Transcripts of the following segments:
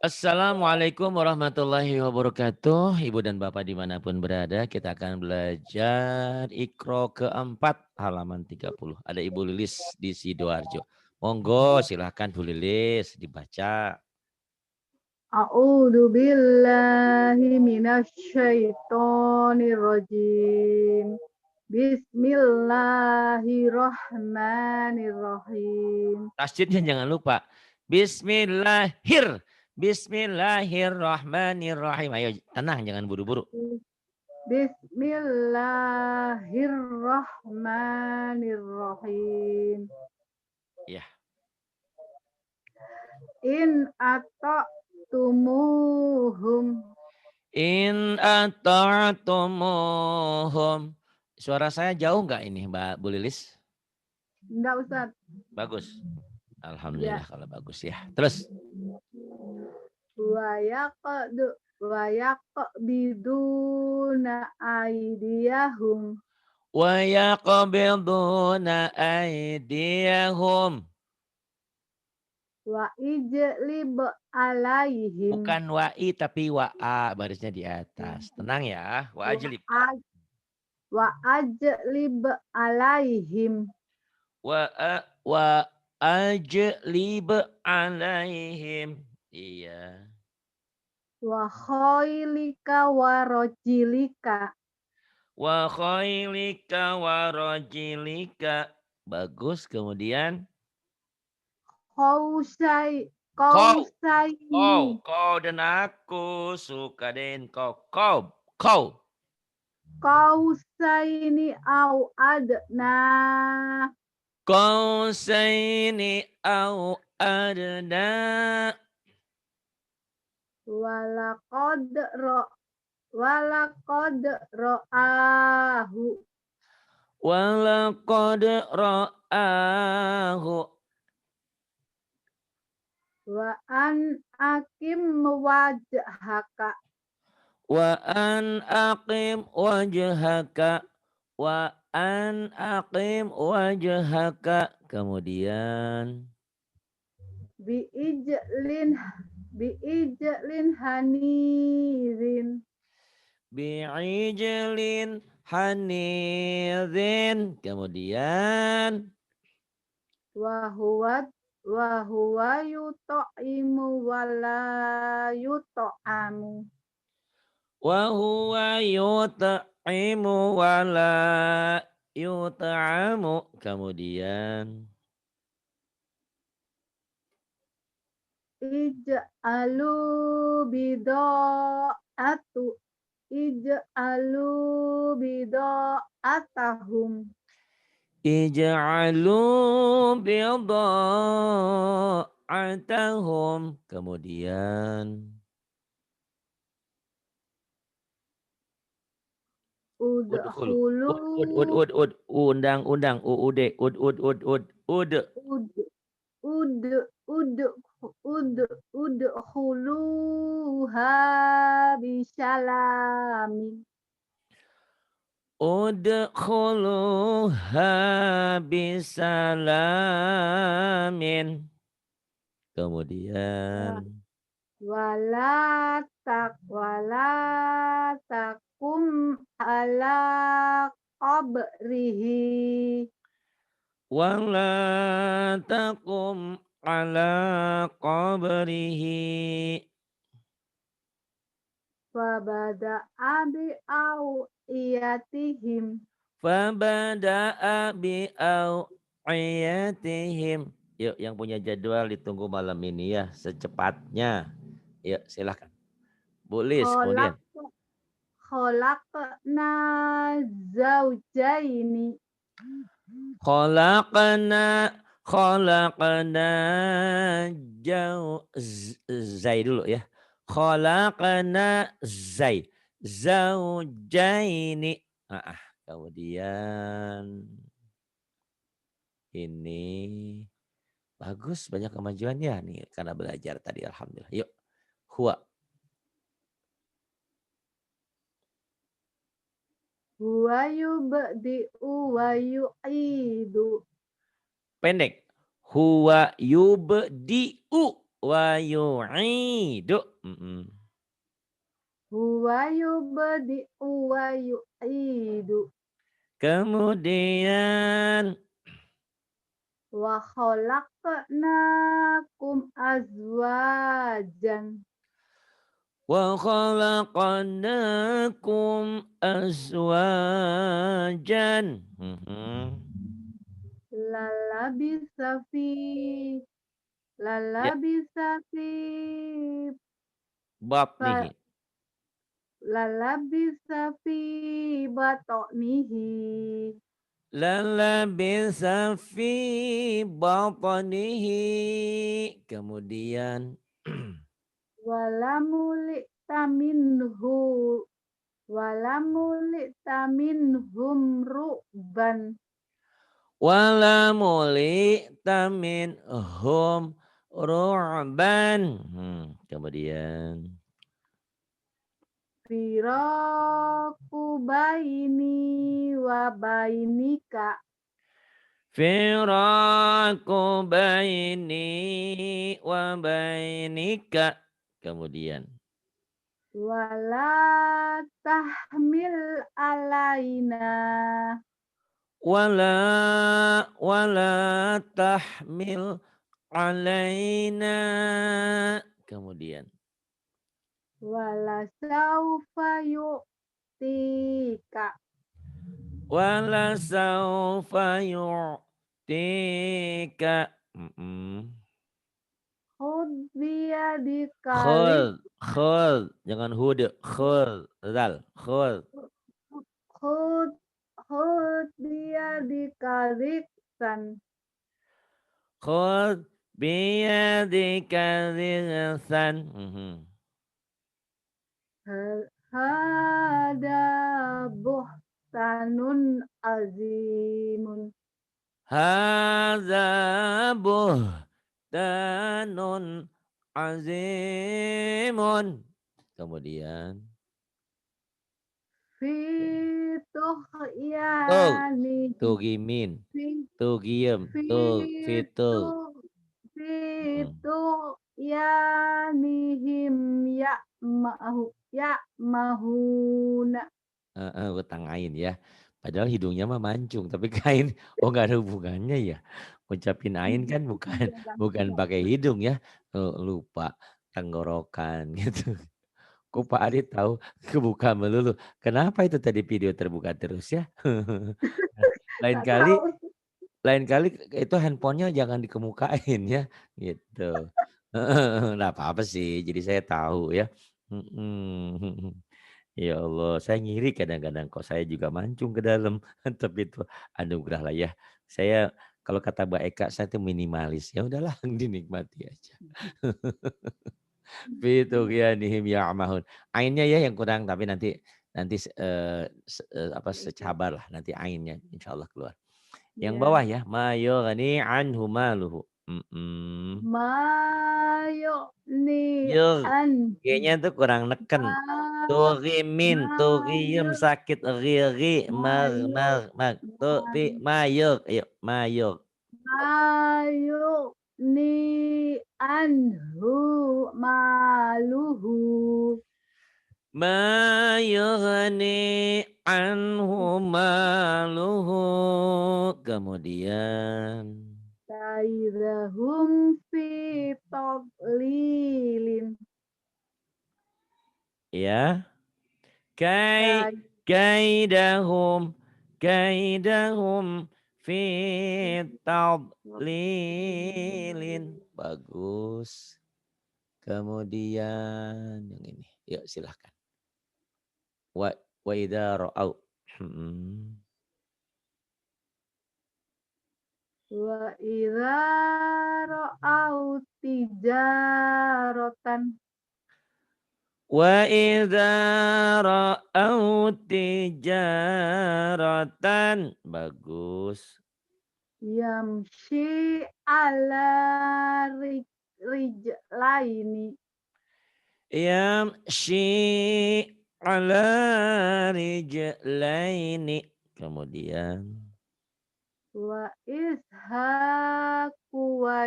Assalamualaikum warahmatullahi wabarakatuh. Ibu dan Bapak dimanapun berada, kita akan belajar Iqra keempat halaman 30. Ada Ibu Lilis di Sidoarjo. Monggo silahkan Bu Lilis dibaca. A'udzu billahi minasyaitonir rajim. Bismillahirrahmanirrahim. Tasjidnya jangan lupa. Bismillahirrahmanirrahim. Ayo tenang, jangan buru-buru. Bismillahirrahmanirrahim. Ya. In ata'tumuhum. In ata'tumuhum. Suara saya jauh nggak ini Mbak Bu Lilis? Enggak, Ustaz. Bagus. Ya. Alhamdulillah kalau bagus ya. Terus. Wa yaqbiduna aydiyahum. Wa yaqbiduna aydiyahum. Wa ijlib alaihim. Bukan wa'i tapi wa'a, barisnya di atas. Tenang ya. Wa ajlib. Wa ajlib alaihim. Wa ajlib alaihim. Iya. Wa khailika wa rajilika. Wa khailika wa rajilika. Bagus. Kemudian. Kau Dan aku suka den kau. Kausaini au adna. Qausaini au adna. Walaqad ra'ahu. Walaqad ra'ahu. Wa an akim wajhaka. Wa an aqim wajhaka. Wa an aqim wajhaka. Kemudian. Biijlin hanirin. Bi'ijlin hanidhin. Kemudian. Wa huwa yut'imu wa la yut'amu. Wa huwa yut'imu wa la yut'amu. Kemudian. Ij'alu bida'atahum. Ij'alu bida'atahum. Kemudian. Udkhulu. Undang. Uud. Udkhuluha bisalamin. Udkhuluha bisalamin. Kemudian. Wala takum ala qabrihi. Wala takum ala qabrihi. Fabada'a bi'awiyatihim. Fabada'a bi'awiyatihim. Yuk, yang punya jadwal ditunggu malam ini ya, secepatnya. Yuk, silahkan. Bu Lis, kemudian. Khalaqna zawjaini. Khalaqna zai dulu ya. Khalaqna zaujaini. Kemudian ini bagus, banyak kemajuannya nih karena belajar tadi, alhamdulillah. Yuk, huwa. Huwa yubdi'u wa yu'idu. Pendek. Huwa yubdi'u wa yu'idu. Huwa yubdi'u wa yu'idu. Kemudian Wa khalaqnakum azwajan. wa khalaqnakum azwajan. Lalabisa fi Ya, lalabisa fi batnihi. fa- lalabisa fi batnihi Lalabisa fi batnihi. Kemudian walamuli taminhu walamuli taminhum ru'ban wala muli tamin hum ru'ban. Kemudian firaku baini wa bainika firaku baini wa bainika. Kemudian wala tahmil alaina wala tahmil alaina. Kemudian wala saufa yu'tika wala saufa yu'tika. khud biyadika Khul, jangan hud, khul, zal, khul. khud khud biyadika riksan Khud biyadika rizsan. hada buhtanun azimun Hadza buhtanun azimun. Kemudian fi tug, tuhyani tugimin, fi tugiem, fi tug, tu fitul. fi tuhyanihim ya'mahuna Utang ain ya. Padahal hidungnya mah mancung, tapi kain nggak ada hubungannya ya. Ngucapin ain kan bukan pakai hidung ya. Lupa tenggorokan gitu. Kok Pak Adi tahu kebuka melulu. Kenapa itu tadi video terbuka terus ya? Lain nggak kali tahu. lain kali itu handphonenya jangan dikemukain ya, gitu. Nggak apa-apa sih, jadi saya tahu ya. Mhm. Ya Allah, saya ngiri kadang-kadang kok saya juga mancung ke dalam, tapi itu anugerah lah ya. Saya kalau kata Mbak Eka saya tuh minimalis, ya udahlah dinikmati aja. Fitughyanihim ya'mahun. Ainnya ya yang kurang tapi nanti nanti apa secabar lah nanti ainnya insyaallah keluar. Yang bawah Ya, ya, ma yughni anhu maluhu. Mhm. mayu'ni Yugh. an G-nya tuh kurang neken. ma Tughimin, tughiyem mayu sakit ri mayu mar. Tu fi mayug, ayo mayug. mayu'ni anhu maluhu Ma yughni anhu maluhu. Kemudian Taidahum fi tadlilin ya, kai Kai kaidahum kaidahum fi tadlilin. Bagus. Kemudian yang ini. Yuk silahkan. Wa idza ra'au. wa idza ra'au tijaratan Wa idza ra'au tijaratan. Bagus. yamshi ala rijlaini Yamshi ala rijlaini. Kemudian wa ishaku wa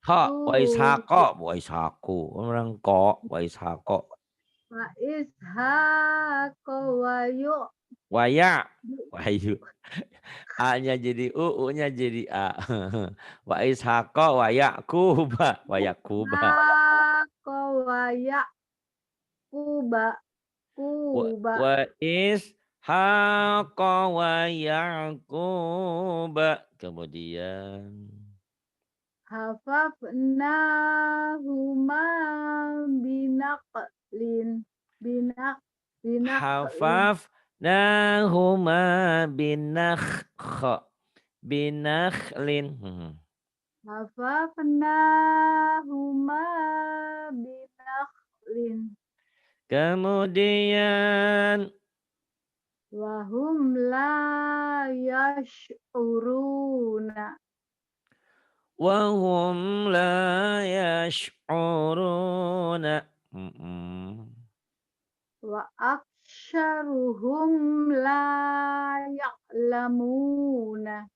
wa ishaqo, wa ishaqu. Orang ko, wa ishaqo. wa ishaqo Wa ya, wahyu. A-nya jadi U, U-nya jadi A. Wa ishaqo, wa yaquba, wa yaquba. ishaqo wa kuba. Wa ishaqo, wa yaquba. Kemudian Hafafnahuma binaqlin. Binaqlin. hafafnahuma binakhlin. Hafafnahuma binaqlin. Kemudian Wahum la yash'uruna. wahum la yash'uruna. Wa aksharuhum la ya'lamuna.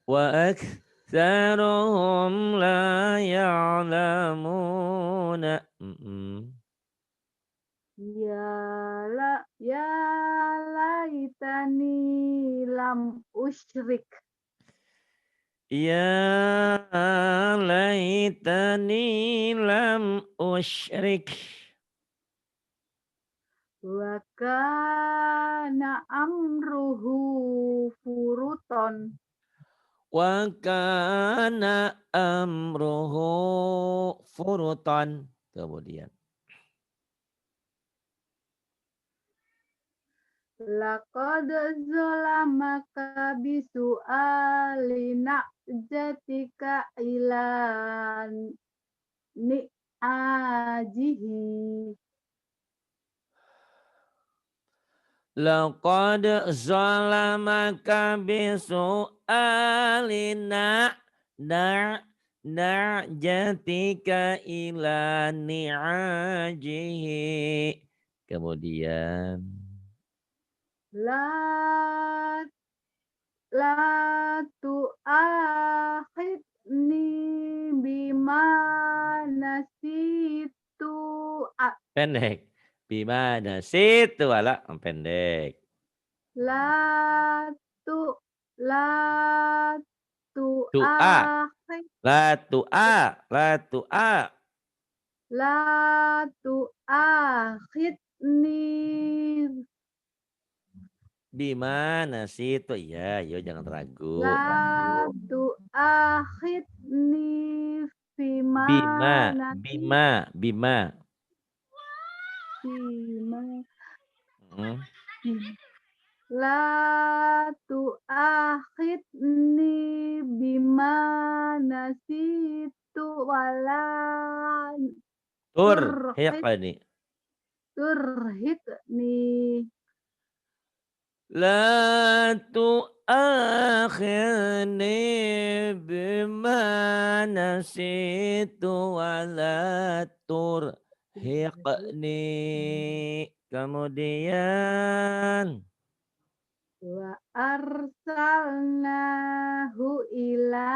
Wa aktsaruhum la ya'lamuna. Ya laitani lam usyrik. Ya laitani lam usyrik. Wa kana amruhu furuton. Wa kana amruhu furutan. Kemudian Laqad zalamaka bisu'ali na'jatika ilan ni'ajihi. laqad zalamaka bisu'alina na'jatika ila ni'ajihi. Kemudian La tu'akhidni bima nasitu. pendek. Bimana situ wala pendek. La tu la Tu'a. tu'akhid La tu'a. La tu'a. la tu'akhidni Bimana situ. Ya, yo jangan ragu. la tu'akhidni bima Bima. nasitu. Bima. Bima Hmm. La tu'akhidni bima nasitu wala Turhiqni. turhitni. La tu'akhirni bima nasitu wa la turhiqni. Kemudian Wa arsalnahu ila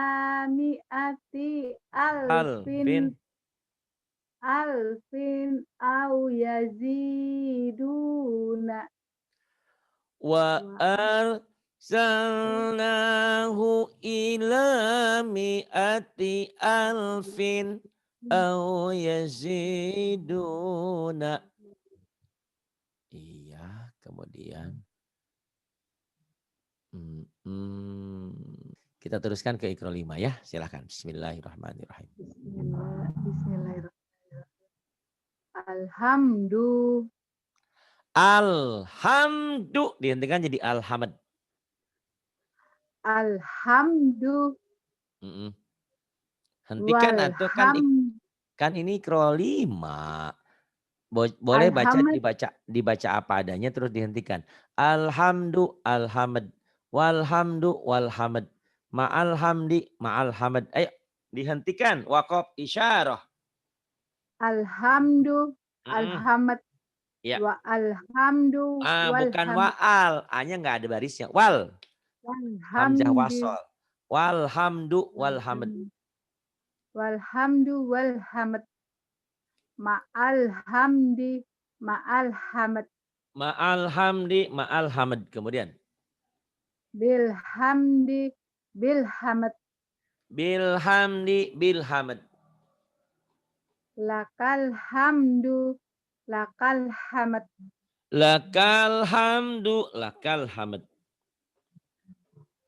mi'ati alfin alfin au yaziduna. wa Wa arsalnahu ila mi'ati alfin au yaziduna. Iya, kemudian kita teruskan ke Iqra 5 ya. Silakan. Bismillahirrahmanirrahim. Bismillahirrahmanirrahim. Alhamdu dihentikan jadi alhamd. Alhamdu. Hentikan atau kan ini Iqra 5. Boleh dibaca apa adanya terus dihentikan. Alhamdu alhamd. Walhamdu walhamd. Ma'al hamdi ma'al hamd. Ayo dihentikan. Waqaf isyarah. Alhamdu alhamd. Ya. Wa alhamdu bukan wa'al. A-nya nggak ada barisnya. Wal. Hamzah wasol. Walhamdu walhamd. Walhamdu walhamd. Ma'al hamdi ma'al hamd. Ma'al hamdi, ma'al hamd. Kemudian. Bil hamdi bil hamd. Bil hamdi, bil hamd. Lakal hamdu lakal hamd. Lakal hamdu, lakal hamd.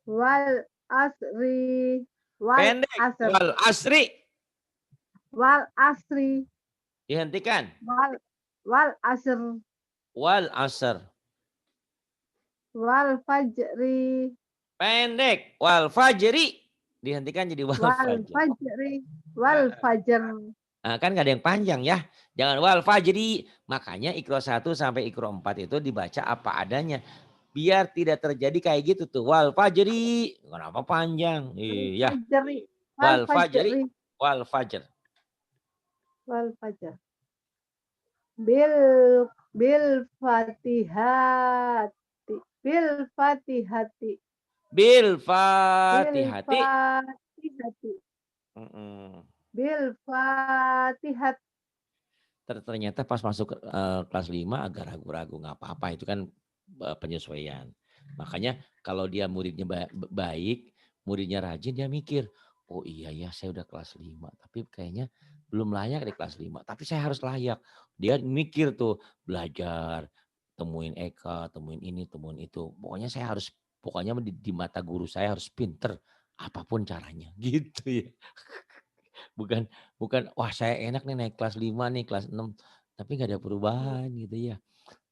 Wal asri wal Pendek. asr. Wal asri. Wal asri Dihentikan. wal asr. Wal asr. Wal fajri Pendek. Wal fajri. Dihentikan jadi wal wal fajr. fajri wal fajr. Nah, kan gak ada yang panjang ya. Jangan wal fajri. Makanya Iqra 1 sampai Iqra 4 itu dibaca apa adanya. Biar tidak terjadi kayak gitu tuh. Wal fajri. Kenapa panjang? Iya. Fajri Wal fajri. Wal fajr. wal fajr. Bil fatihati bil fatihati Bil bil fatihati. fatihati bil fatihat. Ternyata pas masuk kelas 5 agak ragu-ragu. Nggak apa-apa, itu kan penyesuaian. Makanya kalau dia muridnya baik, muridnya rajin, dia mikir, oh iya ya saya udah kelas 5, tapi kayaknya belum layak di kelas 5. Tapi saya harus layak. Dia mikir tuh, belajar, temuin Eka, temuin ini, temuin itu. Pokoknya di mata guru saya harus pinter, apapun caranya. Gitu ya. Bukan wah saya enak nih naik kelas 5 nih, kelas 6. Tapi nggak ada perubahan gitu ya.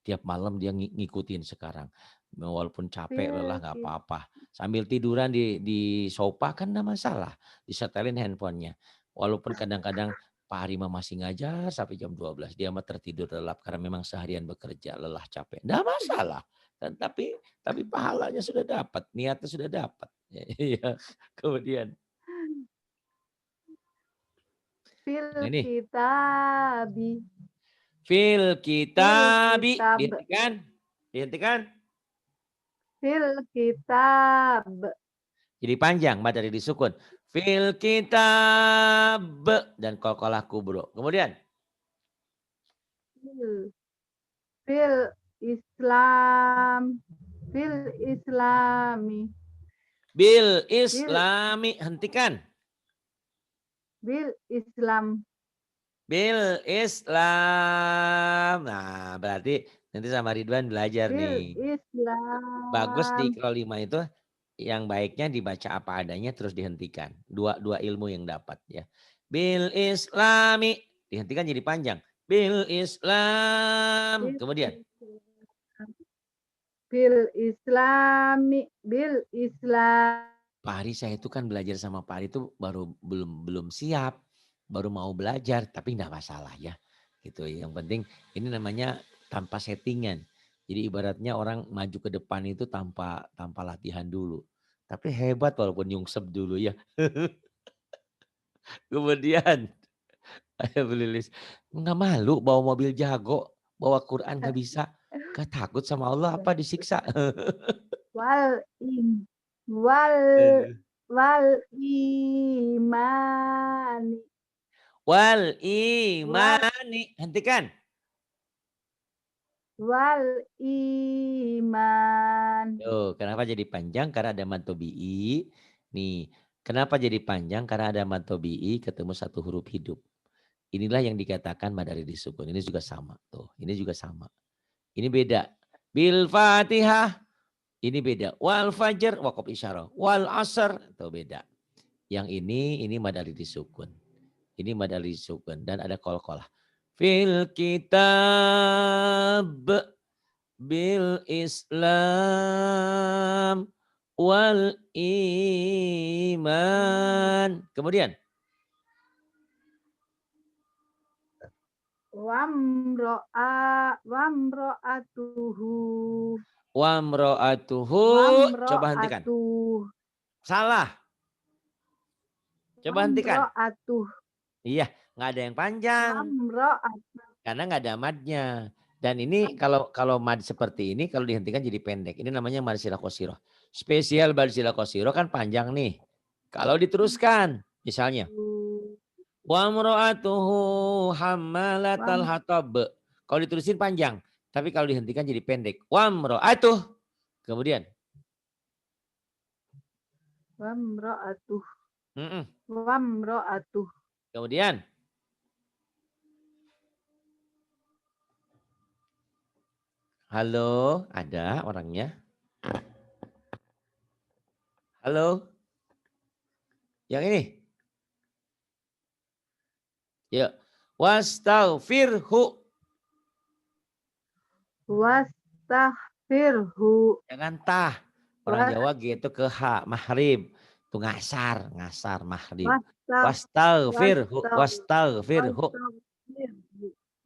Tiap malam dia ngikutin sekarang. Walaupun capek, lelah nggak apa-apa. Sambil tiduran di sofa kan nggak masalah. Disetelin handphonenya. Walaupun kadang-kadang Pak Harima masih ngajar sampai jam 12. Dia mah tertidur lelap karena memang seharian bekerja, lelah, capek. Nggak masalah. Tapi pahalanya sudah dapat, niatnya sudah dapat. Iya. Kemudian. Fil Ini. kitabi. Fil kitabi. Dihentikan. Dihentikan. Fil kitab. Jadi panjang, mad dari disukun. Fil kitab. Dan qalqalah kubro. Kemudian. Fil Islam. Fil Islami. Bil Islami. Hentikan. Bil Islam. Bil Islam. Nah berarti nanti sama Ridwan belajar nih. Bil Islam. Bagus di Iqra 5 itu. Yang baiknya dibaca apa adanya terus dihentikan. Dua ilmu yang dapat ya. Bil Islami. Dihentikan jadi panjang. Bil Islam. Kemudian. Bil Islami. Bil Islam. Pak Hari saya itu kan belajar sama Pak Hari itu belum siap. Baru mau belajar tapi enggak masalah ya. Gitu. Yang penting ini namanya tanpa settingan. Jadi ibaratnya orang maju ke depan itu tanpa latihan dulu. Tapi hebat walaupun nyungsep dulu ya. Kemudian ayo belilis. Enggak malu bawa mobil jago. Bawa Quran enggak bisa. Gak takut sama Allah apa disiksa. Wal imani. Wal imani. Hentikan. Wal iman. Tuh, kenapa jadi panjang? Karena ada mad tobi'i. Nih, kenapa jadi panjang? Karena ada mad tobi'i ketemu satu huruf hidup. Inilah yang dikatakan mad dari disukun. Ini juga sama. Tuh, ini juga sama. Ini beda. Bil Fatihah. Ini beda. Wal fajr, waqaf isyarah. Wal asr, itu beda. Yang ini mad dari disukun. Ini mad dari disukun. Dan ada qalqalah. Fil kitab bil Islam wal iman. Kemudian. Wamro'atuhu. Wamro'atuhu. Coba hentikan. Salah. Coba hentikan. Iya, nggak ada yang panjang. Karena nggak ada madnya. Dan ini kalau mad seperti ini kalau dihentikan jadi pendek. Ini namanya mad silah qasirah. Spesial mad silah qasirah kan panjang nih. Kalau diteruskan misalnya Wa imra'atuhu hammalatal Wam hatab. Kalau ditulisin panjang, tapi kalau dihentikan jadi pendek. Wa imra'atuh. Kemudian. wamra'atuh. Mm-mm. Wamra'atuh. Kemudian. Halo, ada orangnya? Halo, yang ini. Yuk. Wastaghfirhu. Wastaghfirhu. Jangan tah. Orang Jawa gitu ke H, mahrib. Itu ngasar, ngasar mahrib. Wastagh Wastaghfirhu, wastagh wastaghfirhu.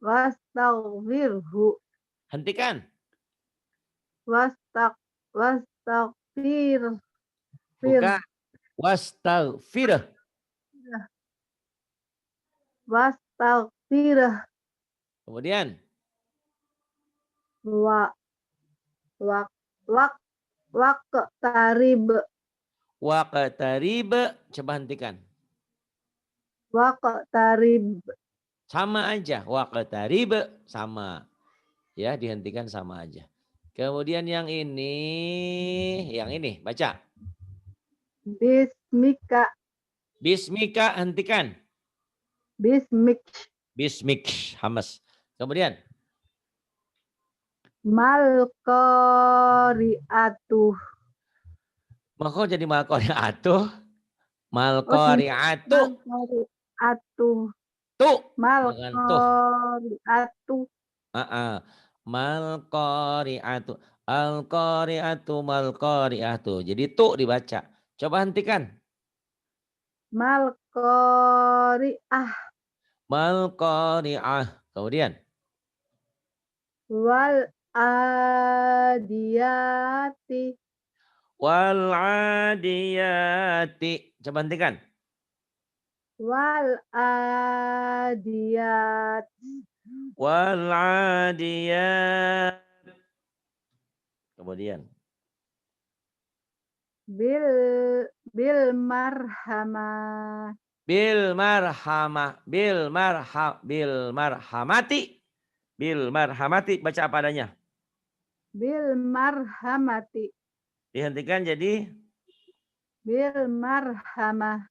wastaghfirhu wastaghfirhu Hentikan. wastagh wastaghfir fir Buka. Wastaghfirah. wastaghfirah Kemudian. wa wak wak waqtarib Waqtarib. Coba hentikan. waqtarib Sama aja. Waqtarib. Sama. Ya, dihentikan sama aja. Kemudian yang ini. Baca. bismika Bismika, hentikan. bismik Bismik, hamas. Kemudian. mal qari'atuh Maka jadi malqari'atuh. oh sini Malqari'atuh. mal qari'atuh Tuh. mal Jangan tuh. qari'atuh Malqari'atu. Al-qari'atu malqari'atu. Jadi tuh dibaca. Coba hentikan. mal qari'ah Malqari'ah. Kemudian. wal adiyati Wal adiyati. Coba hentikan. wal adiyat Wal adiyat. Kemudian. bil bil marhamah Bil marhamah. Bil marhamati. Bil marhamati. Baca apa adanya. bil marhamati Dihentikan jadi. bil marhamah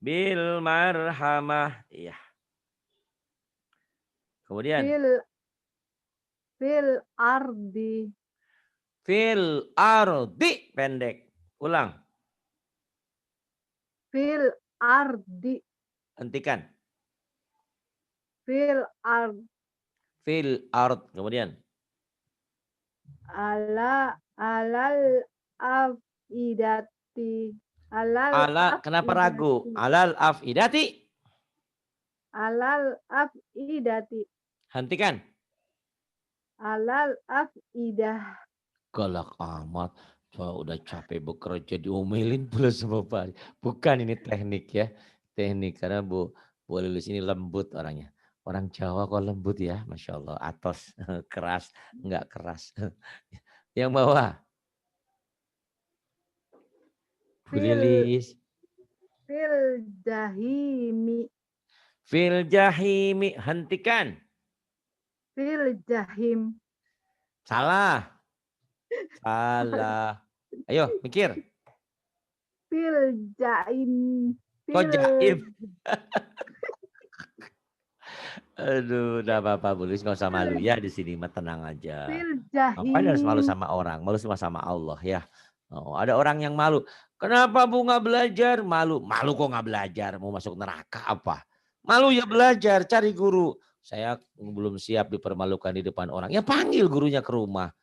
Bil marhamah. Iya. Kemudian. fil fil ardi Fil ardi. Pendek. Ulang. fil ardi Hentikan. fil ard Fil ard. Kemudian. alal afidati alal Ala. Kenapa ragu? afidati Alal afidati. alal afidati Hentikan. alal afidah Galak amat. Saya udah capek bekerja diomelin pula sama Pak. Bukan ini teknik ya. Teknik karena Bu Lilis ini lembut orangnya. Orang Jawa kok lembut ya. Masya Allah. Atos. Keras. Enggak keras. Yang bawah. Bu fil Lilis. fil jahimi Fil jahimi. Hentikan. fil jahim Salah. Salah. Ayo mikir. fil jaim Kok fil jaim? Aduh, udah apa-apa, Bu Lilis nggak usah malu ya di sini, mah tenang aja. fil Ngapain harus malu jahim sama orang? Malu sama Allah ya. Oh, ada orang yang malu. Kenapa Bu nggak belajar? Malu. Malu kok nggak belajar? Mau masuk neraka apa? Malu ya belajar, cari guru. Saya belum siap dipermalukan di depan orang. Ya panggil gurunya ke rumah.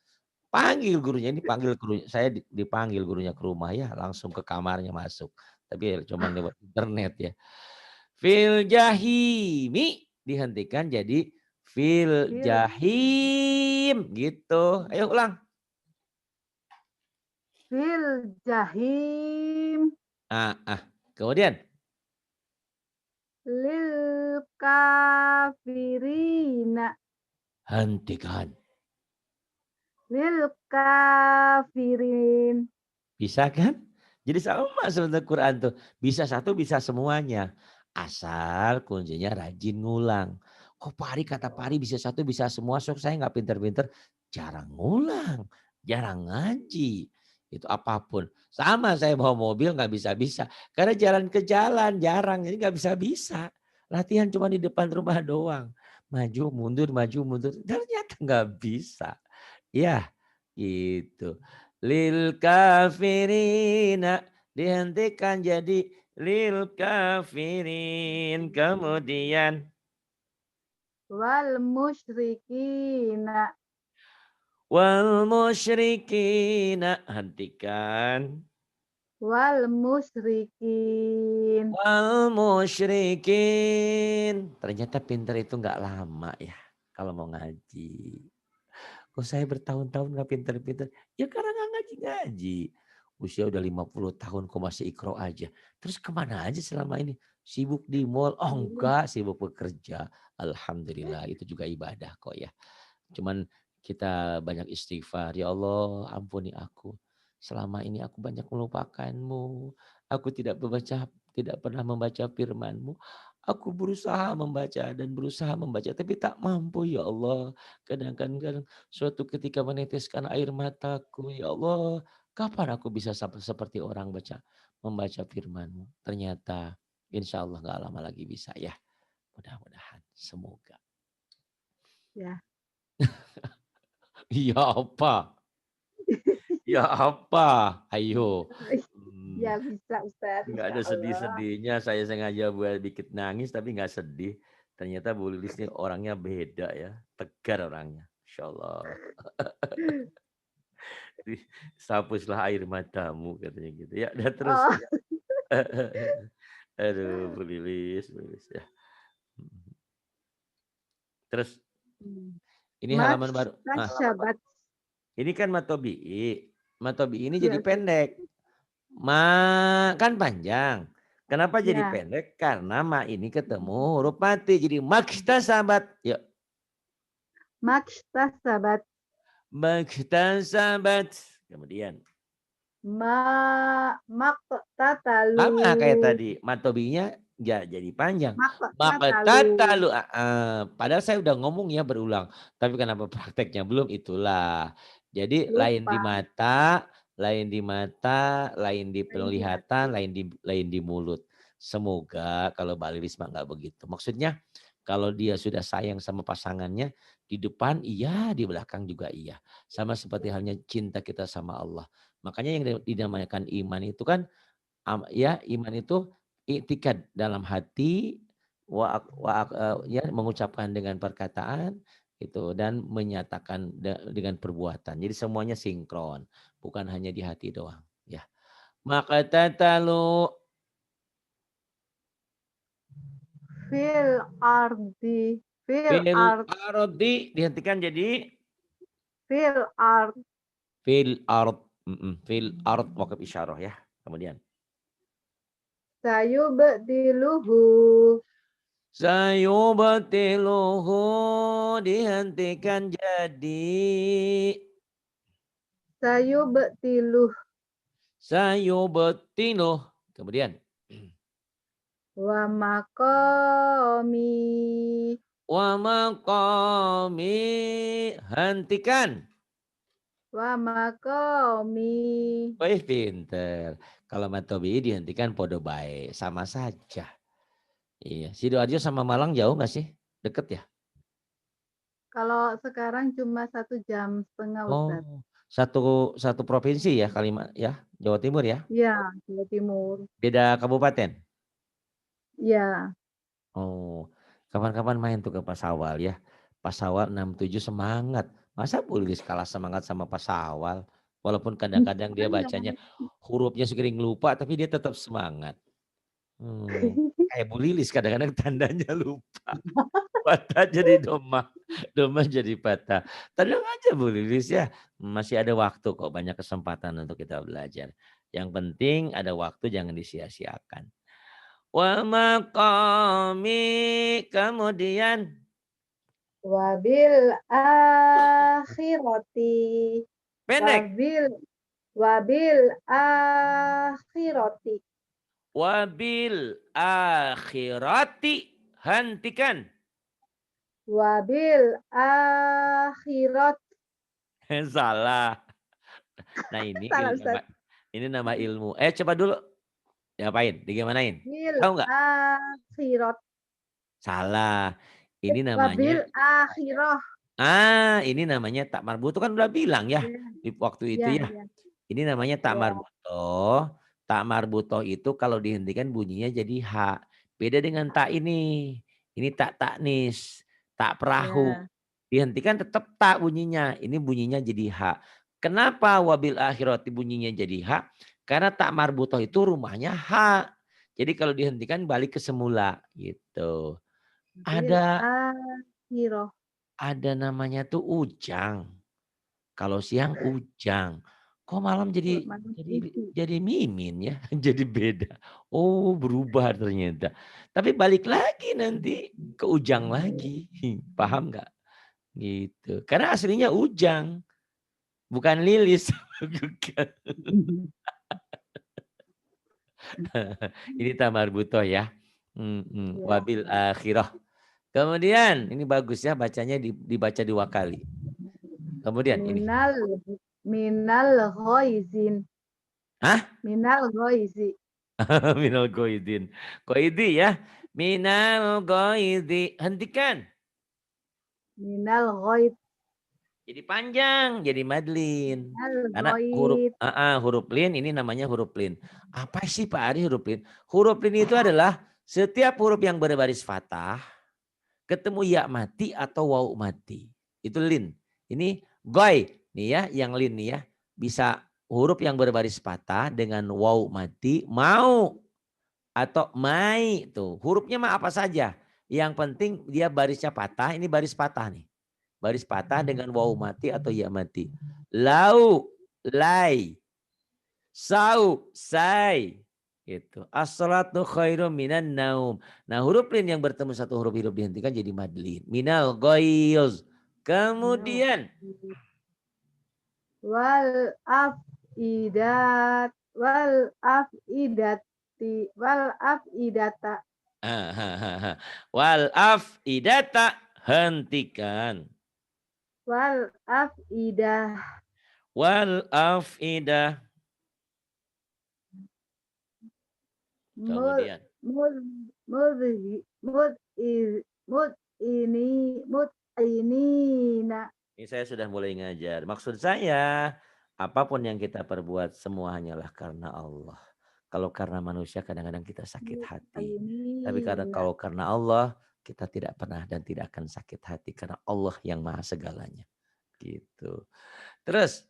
Panggil gurunya, ini panggil gurunya. Saya dipanggil gurunya ke rumah ya, langsung ke kamarnya masuk. Tapi ya cuma lewat internet ya. Fil jahimi dihentikan jadi fil fil jahim gitu. Ayo ulang. fil jahim Kemudian lil kafirina hentikan. lil kafirin Bisa kan? Jadi sama sebenarnya Quran tuh. Bisa satu, bisa semuanya. Asal kuncinya rajin ngulang. Oh Pari, kata Pari bisa satu bisa semua. So saya nggak pinter-pinter. Jarang ngulang. Jarang ngaji. Itu apapun. Sama saya bawa mobil nggak bisa-bisa. Karena jalan ke jalan jarang. Jadi nggak bisa-bisa. Latihan cuma di depan rumah doang. Maju mundur, maju mundur. Ternyata nggak bisa. Ya gitu. Lil kafirina dihentikan jadi lil kafirin. Kemudian Wal musyrikina. wal musyrikina. Hentikan. Wal musyrikin. Wal musyrikin. Ternyata pinter itu nggak lama ya kalau mau ngaji. Kok saya bertahun-tahun nggak pinter-pinter? Ya karena nggak ngaji-ngaji. Usia udah 50 tahun kok masih ikro aja. Terus kemana aja selama ini? Sibuk di mall? Oh enggak, sibuk bekerja. Alhamdulillah itu juga ibadah kok ya. Cuman kita banyak istighfar. Ya Allah ampuni aku. Selama ini aku banyak melupakanmu. Aku tidak pernah membaca firman-Mu. Aku berusaha membaca dan berusaha membaca. Tapi tak mampu ya Allah. Kadang-kadang suatu ketika meneteskan air mataku. Ya Allah kapan aku bisa sampai seperti orang membaca firman-Mu. Ternyata insya Allah gak lama lagi bisa ya. Mudah-mudahan. Semoga. Ya. Ya apa? Ya apa? Ayo. Ya bisa Ustaz, Nggak insya ada Allah. sedih-sedihnya. Saya sengaja buat dikit nangis tapi nggak sedih. Ternyata Bu Lilis ini orangnya beda ya. Tegar orangnya. Insya Allah. Sapuslah air matamu katanya gitu. Ya udah terus. Oh. Aduh Bu Lilis ya. Terus ini halaman baru. Maktasabat. Ini kan matobi'i. Matobi'i ini jadi Ya, pendek. Kan panjang. Kenapa jadi ya. pendek? Karena ma ini ketemu huruf mati. Jadi maktasabat. Yuk. Maktasabat. Maktasabat. Kemudian. Maktatalu. Sama kayak tadi. Matobinya jadi panjang. Maktatalu. Maktatalu. Padahal saya udah ngomong ya berulang. Tapi kenapa prakteknya belum? Itulah. Jadi lain di Lupa. mata, lain di mata, lain di penglihatan, lain di mulut. Semoga kalau Mbak Lilis mah nggak begitu. Maksudnya kalau dia sudah sayang sama pasangannya, di depan iya, di belakang juga iya. Sama seperti halnya cinta kita sama Allah. Makanya yang dinamakan iman itu kan, ya iman itu iktikad dalam hati, ya mengucapkan dengan perkataan itu dan menyatakan dengan perbuatan. Jadi semuanya sinkron, bukan hanya di hati doang. Ya. Maka tatalu Fil ardi. Fil fil ard. ardi dihentikan jadi Fil ard. fil ard. Fil ard wakaf isyarah ya. Kemudian Sayubdiluhu. sayubtiluhu dihentikan jadi Sayubtiluh. sayubtiluh. Kemudian Wa makomi. wa maqami hentikan. Wa makomi. Wih pinter. Kalau matobi dihentikan podo bae. Sama saja. Iya. Sidoarjo sama Malang jauh nggak sih? Deket ya? Kalau sekarang cuma 1,5 jam, Ustaz. Oh, satu provinsi ya Kalimantan ya, Jawa Timur ya. Iya, Jawa Timur. Beda kabupaten. Iya. Oh, kapan-kapan main tuh ke Pasawal ya. Pasawal 67 semangat. Masa boleh kalah semangat sama Pasawal? Walaupun kadang-kadang dia bacanya hurufnya sering lupa tapi dia tetap semangat. Kayak Bu Lilis kadang-kadang tandanya lupa. Patah jadi domah. Domah jadi patah. Tenang aja Bu Lilis ya. Masih ada waktu kok. Banyak kesempatan untuk kita belajar. Yang penting ada waktu jangan disia-siakan. Wa maqami. Kemudian. Wabil akhirati. Pendek. Wabil akhirati. Wabil akhirati. Hentikan. Wabil akhirat. Salah. Nah Salah Ustaz. ini nama ilmu. Coba dulu. Diapain? Digimanain? Bil Tahu nggak? akhirat. Salah. Ini Wabil namanya. akhirah. Ini namanya tak marbuto kan udah bilang ya Ya, di waktu itu ya, ya. ya. Ini namanya tak Ya, marbuto. Tak marbuto itu kalau dihentikan bunyinya jadi ha. Beda dengan tak ini. Ini tak taknis, tak perahu. ya. Dihentikan tetap tak bunyinya. Ini bunyinya jadi ha. Kenapa wabil akhirati bunyinya jadi ha? Karena tak marbuto itu rumahnya ha. Jadi kalau dihentikan balik ke semula gitu. Bil Ada akhirah. ada namanya tuh ujang. Kalau siang ujang. Kok malam jadi Kalau malam jadi isi. jadi mimin ya, jadi beda. Oh, berubah ternyata. Tapi balik lagi nanti ke ujang lagi. Paham nggak? Gitu. Karena aslinya ujang, bukan lilis. Bukan. Ini tamar butoh ya. Ya. Wabil akhirah. Kemudian ini bagus ya bacanya dibaca 2 kali. Kemudian ini. Minal minal ghaizin. Hah? Minal ghaizi. Minal goidin. Goidi ya. Minal goidi. Hentikan. Minal ghaiz. Jadi panjang. Jadi madlin. Minal Karena ghaiz. huruf lin ini namanya huruf lin. Apa sih Pak Ari huruf lin? Huruf lin itu adalah setiap huruf yang berbaris fathah ketemu ya mati atau wau mati. Itu lin. Ini goy. Nih ya yang lin nih ya. Bisa huruf yang berbaris fathah dengan wau mati mau atau mai tuh hurufnya mah apa saja yang penting dia barisnya patah. Ini baris patah nih, baris patah dengan wawu mati atau ya mati. Lau, lai, sau, sai, gitu. As-salatu khairum minan naum. Nah huruf lin yang bertemu satu huruf hidup dihentikan jadi madlin. Minal goyuz. Minal Kemudian ghaiz. Wal afidat. Wal afidati. Wal afidata. wal afidata hentikan. Wal afidah. Wal afidah. Mud Kemudian. mud mud mud mud ini Ini saya sudah mulai ngajar. Maksud saya, apapun yang kita perbuat semua hanyalah karena Allah. Kalau karena manusia kadang-kadang kita sakit hati. Tapi ini kalau karena Allah, kita tidak pernah dan tidak akan sakit hati. Karena Allah yang maha segalanya. Gitu. Terus.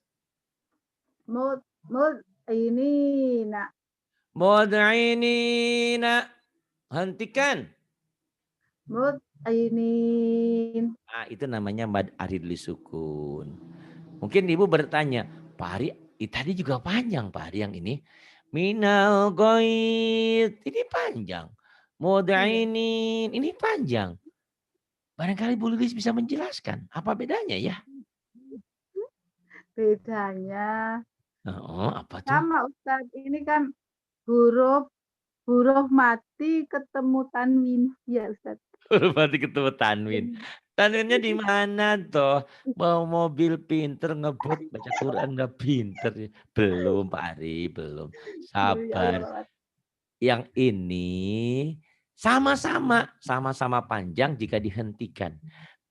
mud mud ini Mud'inina. Hentikan. mud ini Nah, itu namanya mad arid li sukun. Mungkin ibu bertanya, Pak Ari, tadi juga panjang Pak Ari yang ini. Minal goit, ini panjang. iya. Mud'inin, ini panjang. Barangkali Bu Lilis bisa menjelaskan. Apa bedanya ya? Bedanya Oh, apa tuh? sama Ustaz, ini kan huruf huruf mati ketemu tanwin ya Ustaz. Berarti ketemu Tanwin. Tanwinnya di mana toh? Bawa mobil pinter ngebut, baca Quran nggak pinter. Belum Pak Ari, belum. Ya Sabar. Allah. Yang ini sama-sama panjang jika dihentikan.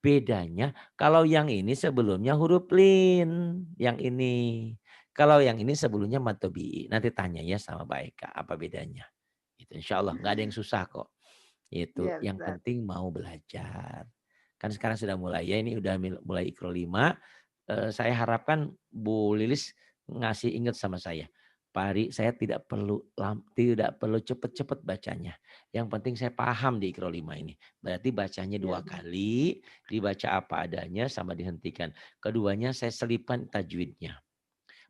Bedanya kalau yang ini sebelumnya huruf lin, yang ini. Kalau yang ini sebelumnya matobi. Nanti tanya ya sama Mbak Eka apa bedanya. Itu insya Allah nggak ada yang susah kok. Itu Ya yang Ustaz. penting mau belajar. Kan sekarang sudah mulai ya ini udah mulai Iqro 5. Saya harapkan Bu Lilis ngasih ingat sama saya. Pak Ari, saya tidak perlu cepet-cepet bacanya. Yang penting saya paham di Iqro 5 ini. Berarti bacanya Ya. 2 kali, dibaca apa adanya sama dihentikan. Keduanya saya selipkan tajwidnya.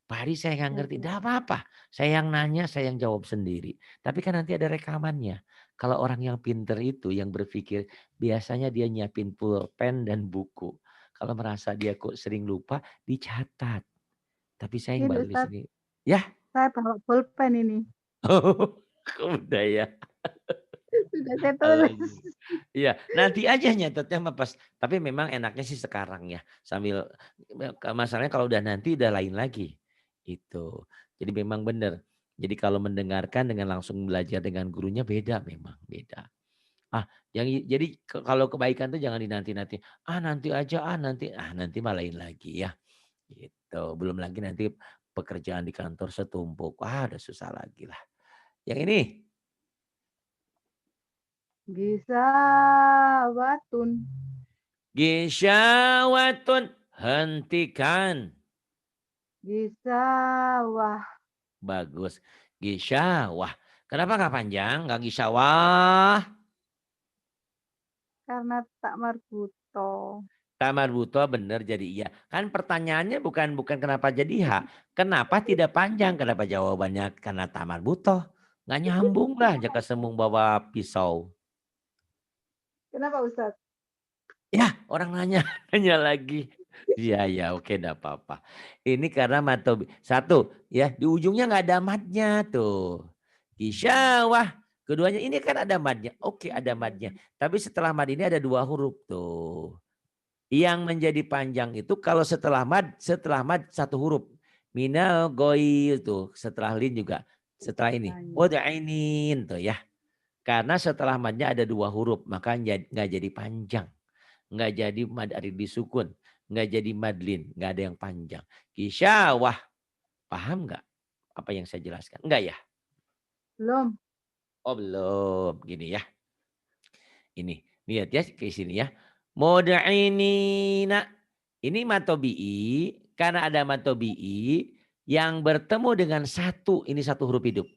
Pak Ari saya nggak Ya, ngerti, Ustaz. tidak apa-apa. Saya yang nanya, saya yang jawab sendiri. Tapi kan nanti ada rekamannya. Kalau orang yang pinter itu, yang berpikir, biasanya dia nyiapin pulpen dan buku. Kalau merasa dia kok sering lupa, dicatat. Tapi saya yang Ini balik di Ustaz, sini. Ya, saya bawa pulpen ini. Udah ya. Sudah saya tulis. Alhamdulillah. Iya, nanti aja nyatetnya mah pas. Tapi memang enaknya sih sekarang ya. Sambil masalahnya kalau udah nanti udah lain lagi. Itu. Jadi memang benar. Jadi kalau mendengarkan dengan langsung belajar dengan gurunya beda memang, beda. Jadi kalau kebaikan tuh jangan dinanti-nanti. Nanti mah lain lagi ya. Gitu. Belum lagi nanti pekerjaan di kantor setumpuk. Udah susah lagi lah. Yang ini Gisawatun. Gisyawatun, hentikan. Gisawah. Bagus. Gisyawah. Kenapa nggak panjang? Nggak gisyawah? Karena tak marbuto. Tamar buto bener jadi iya. Kan pertanyaannya bukan kenapa jadi H. Kenapa tidak panjang? Kenapa jawabannya karena tamar buto? Nggak nyambung lah jika semung bawa pisau. Kenapa Ustaz? Ya orang nanya, nanya lagi. Ya oke enggak apa-apa. Ini karena matobi. Satu ya di ujungnya nggak ada madnya tuh. Isyawah. Keduanya ini kan ada madnya. Oke ada madnya. Tapi setelah mad ini ada dua huruf tuh. Yang menjadi panjang itu kalau setelah mad satu huruf. Minal goi itu setelah lin juga. Setelah ini. Wada'inin tuh ya. Karena setelah madnya ada dua huruf. Maka nggak jadi panjang. Nggak jadi mad arid disukun. Nggak jadi madlin. Nggak ada yang panjang. Kisyawah. Paham nggak apa yang saya jelaskan? Enggak ya? Belum. Oh belum. Gini ya. Ini. Lihat ya ke sini ya. Moda'inina. Ini matobi'i. Karena ada matobi'i. Yang bertemu dengan satu. Ini satu huruf hidup.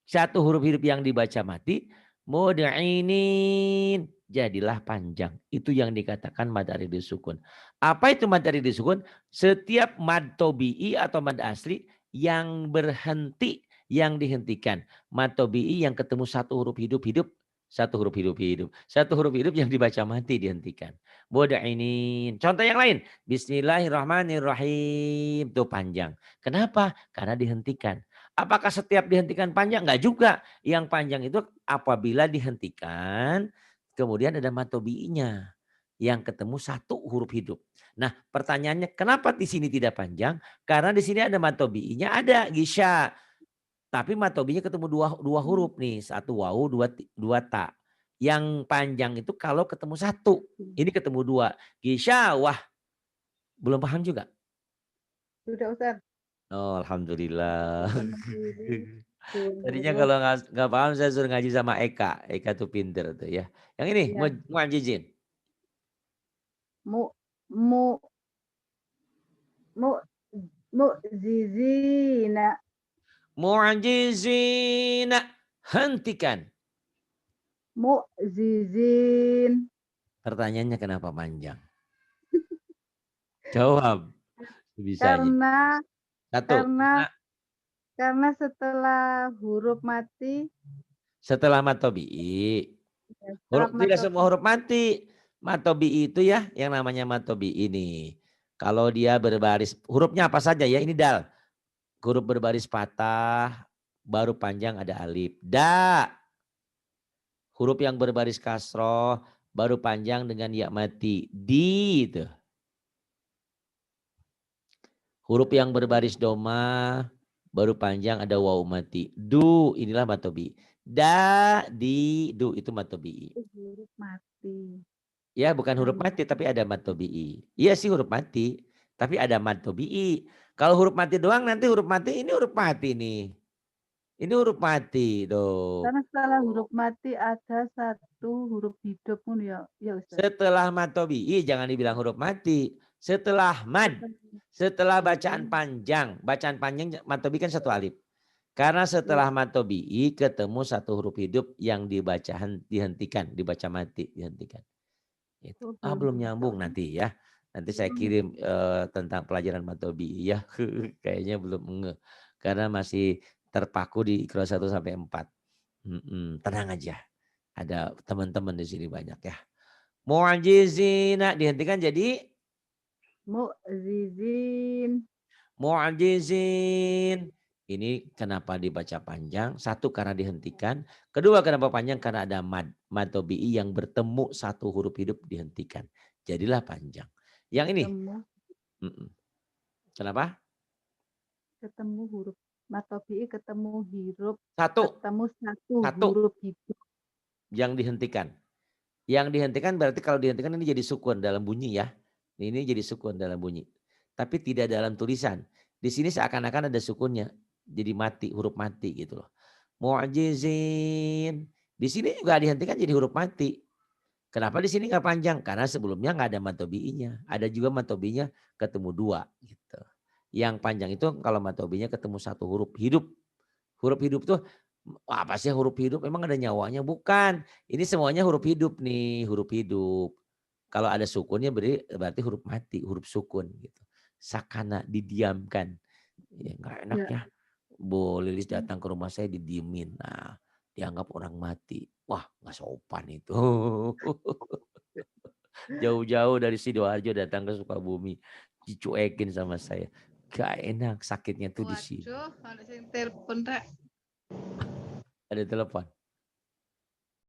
Satu huruf hidup yang dibaca mati. Moda'inin. Jadilah panjang. Itu yang dikatakan mad arid disukun. Apa itu mad arid disukun? Setiap mad tobi'i atau mad asli yang berhenti, yang dihentikan. Mad tobi'i yang ketemu satu huruf hidup-hidup. Satu huruf hidup-hidup. Satu huruf hidup yang dibaca mati dihentikan. Moda'inin. Contoh yang lain. Bismillahirrahmanirrahim. Itu panjang. Kenapa? Karena dihentikan. Apakah setiap dihentikan panjang? Enggak juga. Yang panjang itu apabila dihentikan, kemudian ada matobi'inya. Yang ketemu satu huruf hidup. Nah pertanyaannya kenapa di sini tidak panjang? Karena di sini ada matobi'inya, ada gisya. Tapi matobi'inya ketemu dua huruf nih. Satu wawu, dua ta. Yang panjang itu kalau ketemu satu. Ini ketemu dua. Gisya, wah. Belum paham juga? Sudah Ustaz. Oh, alhamdulillah. Tadinya Huruf. kalau nggak paham saya suruh ngaji sama Eka. Eka tuh pinter tuh ya. Yang ini Ya. mu'ajizin. Mu mu mu mu'zizina. Mu'ajizin. Hentikan. Mu'zizin. Pertanyaannya kenapa panjang? Jawab. Bisanya. Karena Satu. karena setelah huruf mati. Setelah matobi'i. Tidak semua huruf mati. Matobi'i itu ya yang namanya matobi'i ini. Kalau dia berbaris. Hurufnya apa saja ya? Ini dal. Huruf berbaris patah. Baru panjang ada alif. Da. Huruf yang berbaris kasroh. Baru panjang dengan ya mati. Di itu. Huruf yang berbaris doma. Baru panjang ada waw mati. Du. Inilah matobi. Da. Di. Du. Itu matobi. Huruf mati. Ya bukan huruf mati tapi ada matobi. Iya sih huruf mati. Tapi ada matobi. Kalau huruf mati doang nanti huruf mati. Ini huruf mati nih. Ini huruf mati tuh. Karena setelah huruf mati ada satu huruf hidup pun ya Ustaz. Setelah matobi'i jangan dibilang huruf mati. Setelah mad. Setelah bacaan panjang. Bacaan panjang matobi kan satu alif. Karena setelah matobi'i ketemu satu huruf hidup yang dihentikan. Dibaca mati dihentikan. Itu. Belum nyambung nanti ya. Nanti saya kirim tentang pelajaran matobi'i ya. Kayaknya belum nge. Karena masih terpaku di Iqra 1 sampai 4. Tenang aja. Ada teman-teman di sini banyak ya. Mu'ajizina dihentikan jadi mu'zizin. mu'ajizin. Ini kenapa dibaca panjang? Satu karena dihentikan. Kedua kenapa panjang? Karena ada mad. Mad tobi'i yang bertemu satu huruf hidup dihentikan. Jadilah panjang. Yang ini. Kenapa? Ketemu huruf. Mad tobi'i ketemu huruf. Satu. Ketemu satu huruf hidup. Yang dihentikan. Yang dihentikan berarti kalau dihentikan ini jadi sukun dalam bunyi ya. Ini jadi sukun dalam bunyi. Tapi tidak dalam tulisan. Di sini seakan-akan ada sukunnya. Jadi mati, huruf mati gitu loh. Mu'jizin. Di sini juga dihentikan jadi huruf mati. Kenapa di sini nggak panjang? Karena sebelumnya nggak ada matobi'inya. Ada juga matobi'inya ketemu dua. Gitu. Yang panjang itu kalau matobi'inya ketemu satu huruf hidup. Huruf hidup tuh apa sih huruf hidup? Emang ada nyawanya? Bukan. Ini semuanya huruf hidup nih. Huruf hidup. Kalau ada sukunnya berarti huruf mati, huruf sukun gitu. Sakana didiamkan. Ya, nggak enak ya. Bu Lilis datang ke rumah saya didiemin. Nah, dianggap orang mati. Wah, nggak sopan itu. Jauh-jauh dari Sidoarjo datang ke Sukabumi. Dicuekin sama saya. Gak enak, sakitnya tuh di sini. Waduh, ada yang telepon, Rek. Ada telepon.